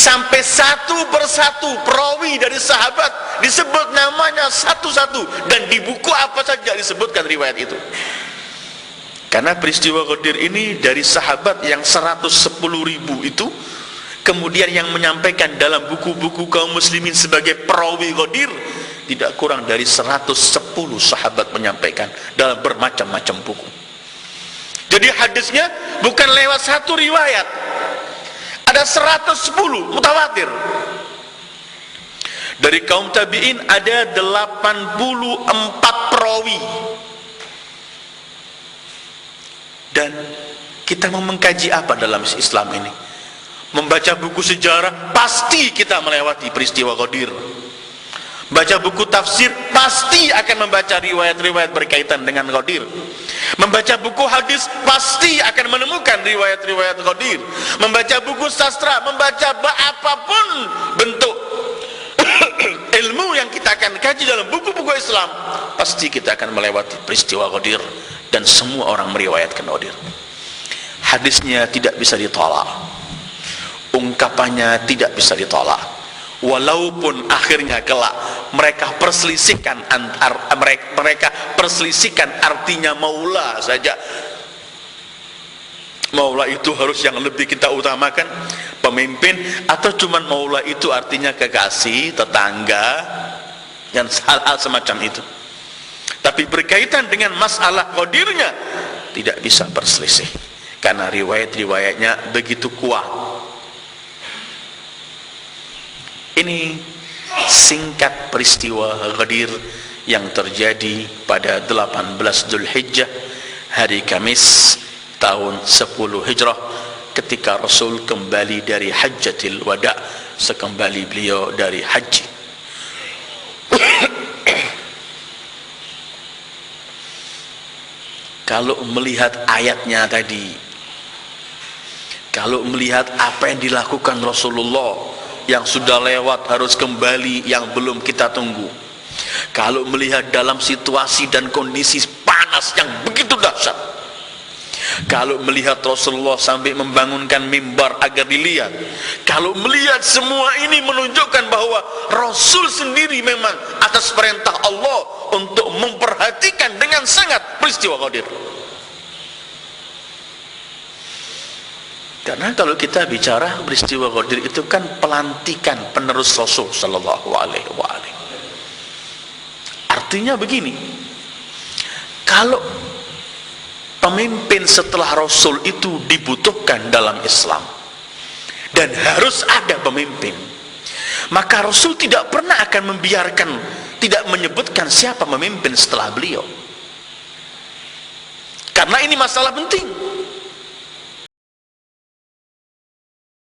sampai satu persatu perawi dari sahabat disebut namanya satu-satu, dan di buku apa saja disebutkan riwayat itu. Karena peristiwa Ghadir ini dari sahabat yang 110.000 itu, kemudian yang menyampaikan dalam buku-buku kaum muslimin sebagai perawi Ghadir tidak kurang dari 110 sahabat menyampaikan dalam bermacam-macam buku. Jadi hadisnya bukan lewat satu riwayat, ada 110 mutawatir. Dari kaum tabi'in ada 84 perawi. Dan kita mau mengkaji apa dalam Islam ini? Membaca buku sejarah, pasti kita melewati peristiwa Ghadir. Baca buku tafsir, pasti akan membaca riwayat-riwayat berkaitan dengan Ghadir. Membaca buku hadis, pasti akan menemukan riwayat-riwayat Ghadir. Membaca buku sastra, membaca apapun bentuk ilmu yang kita akan kaji dalam buku-buku Islam, pasti kita akan melewati peristiwa Ghadir. Dan semua orang meriwayatkan Ghadir. Hadisnya tidak bisa ditolak, ungkapannya tidak bisa ditolak, walaupun akhirnya kelak mereka perselisihkan artinya maula saja. Maula itu harus yang lebih kita utamakan, pemimpin, atau cuman maula itu artinya kekasih, tetangga, dan hal-hal semacam itu. Tapi berkaitan dengan masalah Ghadirnya tidak bisa berselisih, karena riwayat-riwayatnya begitu kuat. Ini singkat peristiwa Ghadir yang terjadi pada 18 Dzulhijjah, hari Kamis tahun 10 Hijrah, ketika Rasul kembali dari Hajjatul Wada, sekembali beliau dari haji. Kalau melihat ayatnya tadi, kalau melihat apa yang dilakukan Rasulullah yang sudah lewat harus kembali, yang belum kita tunggu, kalau melihat dalam situasi dan kondisi panas yang begitu dahsyat, kalau melihat Rasulullah sampai membangunkan mimbar agar dilihat, kalau melihat semua ini menunjukkan bahwa Rasul sendiri memang atas perintah Allah untuk memperhatikan dengan sangat peristiwa Ghadir. Karena kalau kita bicara peristiwa Ghadir itu kan pelantikan penerus Rasul sallallahu alaihi wasallam. Artinya begini, kalau pemimpin setelah Rasul itu dibutuhkan dalam Islam dan harus ada pemimpin, maka Rasul tidak pernah akan membiarkan, tidak menyebutkan siapa pemimpin setelah beliau, karena ini masalah penting.